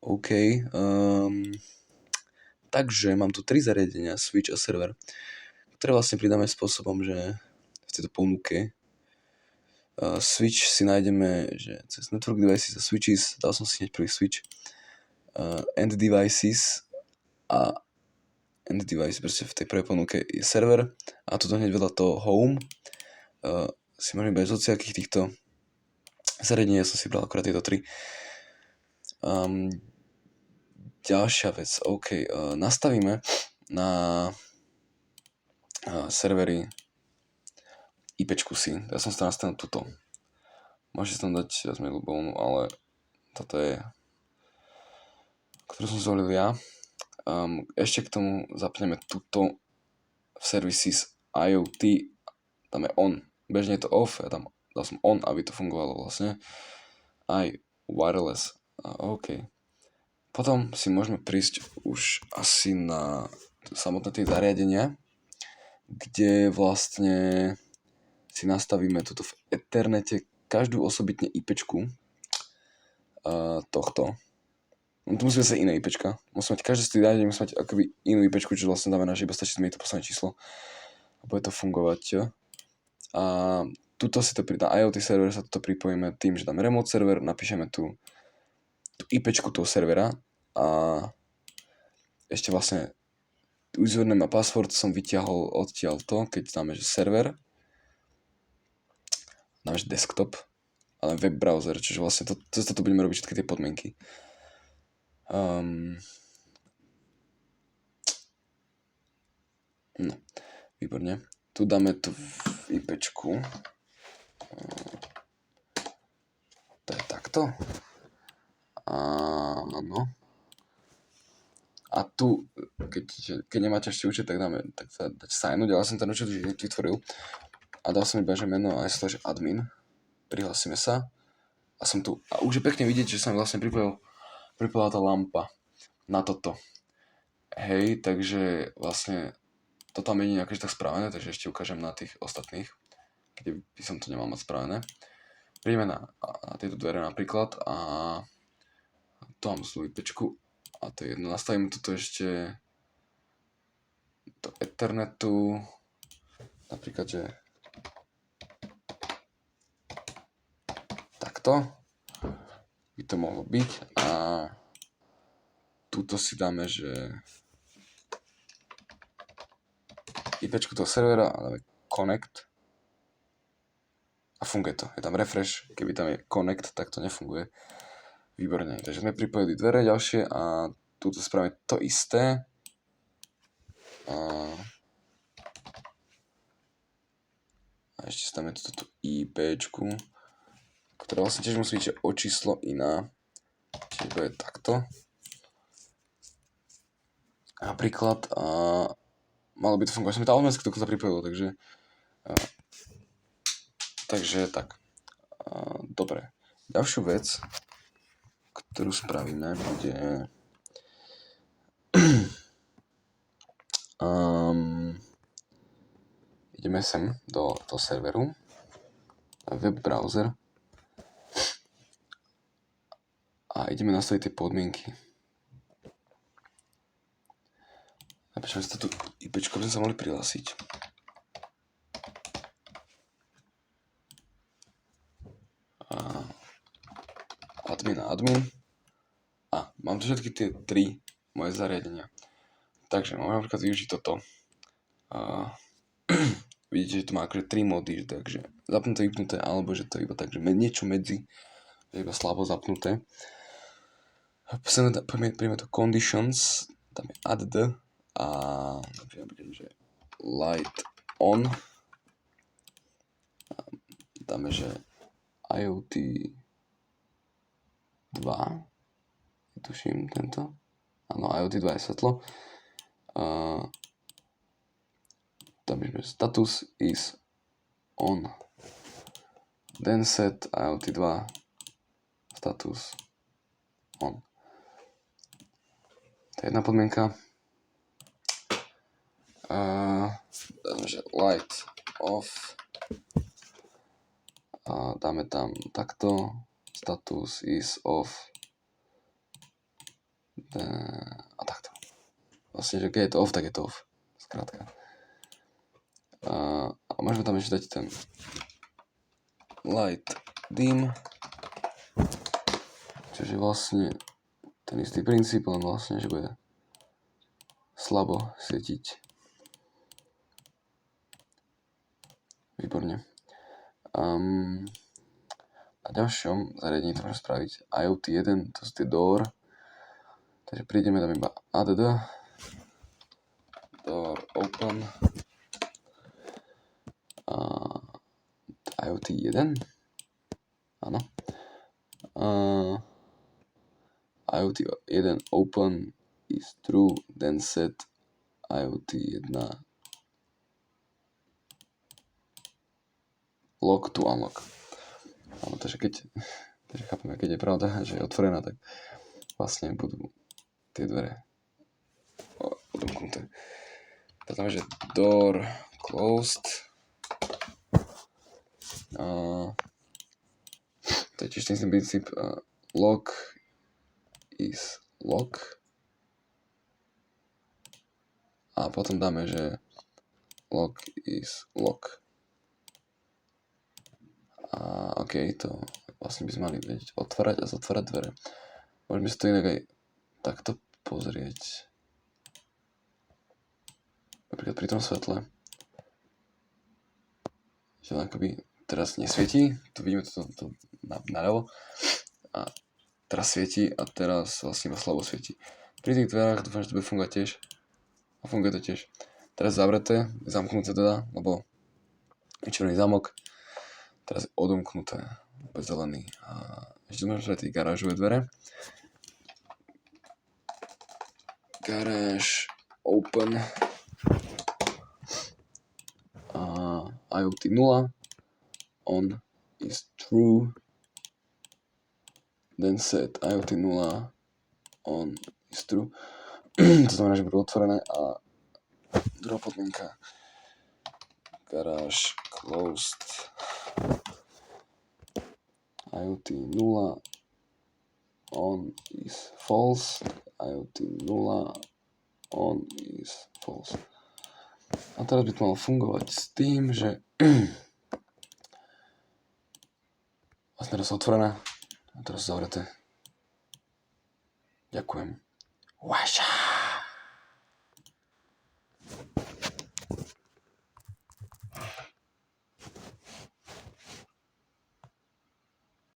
OK. Takže mám tu 3 zariadenia, switch a server, ktoré vlastne pridáme spôsobom, že v tejto ponuke switch si nájdeme, že cez network devices a switches, dal som si hneď prvý switch, end devices a end device, proste v tej prvej ponuke je server a toto hneď vedľa toho home si môžeme brať z hociakých týchto zariadení, ja som si bral akorát tieto 3. Ďalšia vec, OK, nastavíme na servery IPčku si, ja som si to nastavil tuto. Môžete tam dať viac menej ľubovnú, ale toto je, ktorú som zvolil ja. Ešte k tomu zapneme tuto v services IoT, tam je on, bežne je to off, ja tam dal som on, aby to fungovalo vlastne. Aj wireless, OK. Potom si môžeme prísť už asi na samotné tie zariadenia, kde vlastne si nastavíme tuto v Ethernete každú osobitne IPčku tohto. No tu musíme sa iné IPčka. Musíme mať každé z tých zariadení, musíme mať akoby inú IPčku, čo vlastne znamená, že iba stačí zmeniť to posledné číslo a bude to fungovať. A tuto si to na IoT server sa toto pripojíme tým, že dáme remote server, napíšeme tú IPčku toho servera a ešte vlastne username a password som vyťahol odtiaľ to, keď dáme, že server, dáme, že desktop, ale web browser, čiže vlastne toto budeme robiť všetky tie podmienky. No, výborne. Tu dáme tú IPčku. To je takto. Áno. A tu, keď nemáte ešte účet, tak dáme tak sa dať signuť, ale som ten účet už vytvoril. A dal som iba, že meno a že admin. Prihlásime sa. A som tu. A už je pekne vidieť, že sa mi vlastne pripojila tá lampa na toto. Hej, takže vlastne to tam je nejaké tak spravené, takže ešte ukážem na tých ostatných, kde by som to nemal mať spravené. Prídeme na tieto dvere napríklad a tu mám svoju IPčku a to je jedno. Nastavíme toto ešte do Ethernetu, napríklad, že takto by to mohlo byť a tuto si dáme, že IPčku toho servera a dáme connect a funguje to. Je tam refresh, keby tam je connect, tak to nefunguje. Výborne, takže sme pripojili dvere ďalšie a tuto spravíme to isté. A ešte stavíme túto IPčku, ktorá vlastne tiež musí byť o číslo iná. Čiže to je takto. Napríklad malo by to fungovať. Som mi to automaticky to pripojilo, takže tak. Dobre. Ďalšiu vec, ktorú spravíme, bude ideme sem do toho serveru, web browser a ideme nastaviť tie podmienky. Napíšem si to tu IPčko, by sme sa mohli prihlásiť. Admin. A mám tu všetky tie 3 moje zariadenia. Takže môžem napríklad využiť toto. Vidíte, že to má akože 3 módy, takže zapnuté, vypnuté, alebo že to je iba tak, že niečo medzi, že je iba slabo zapnuté. Príjme to conditions, tam je add a budem, že light on. Dáme, že IoT 2. Tuším tento. Áno, IoT 2 je svetlo. Dáme, že status is on. Then set IoT 2 status on. To je jedna podmienka. Dáme, že light off a dáme tam takto status is off A takto. Vlastne, že keď je to off, tak je to off. Skrátka. A môžeme tam ešte dať ten light dim, čiže vlastne ten istý princíp, len vlastne, že bude slabo svietiť. Výborne. Na ďalšom zariadení to môžem spraviť IoT 1, to sú tie door. Takže prídeme tam iba add door open IoT 1. Áno. IoT 1 open is true, then set IoT 1 lock to unlock. Áno, takže chápeme, keď je pravda, že je otvorená, tak vlastne budú tie dvere odomknuté. Potom, že door closed. To je tiež ten princíp. Lock is lock. A potom dáme, že lock is lock. OK, to vlastne by sme mali vedieť otvárať a zatvárať dvere. Môžeme si to inak aj takto pozrieť. Napríklad pri tom svetle. Že len akoby teraz nesvietí, tu vidíme to naľavo. A teraz svieti a teraz vlastne iba slabo svieti. Pri tých dverách dúfam, že to bude fungovať tiež. A funguje to tiež. Teraz zavreté, zamknuté teda, lebo je červený zámok. Teraz je odomknuté, úplne zelený. A ešte môžeme spraviť tie garážové dvere. Garáž open. IoT 0. On is true. Then set IoT 0. On is true. To znamená, že budú otvorené a druhá podmienka. Garáž closed. IoT 0 on is false. IoT 0 on is false. A teraz by to malo fungovať s tým, že vlastne teraz otvorené a teraz zavreté. Ďakujem. Vaša.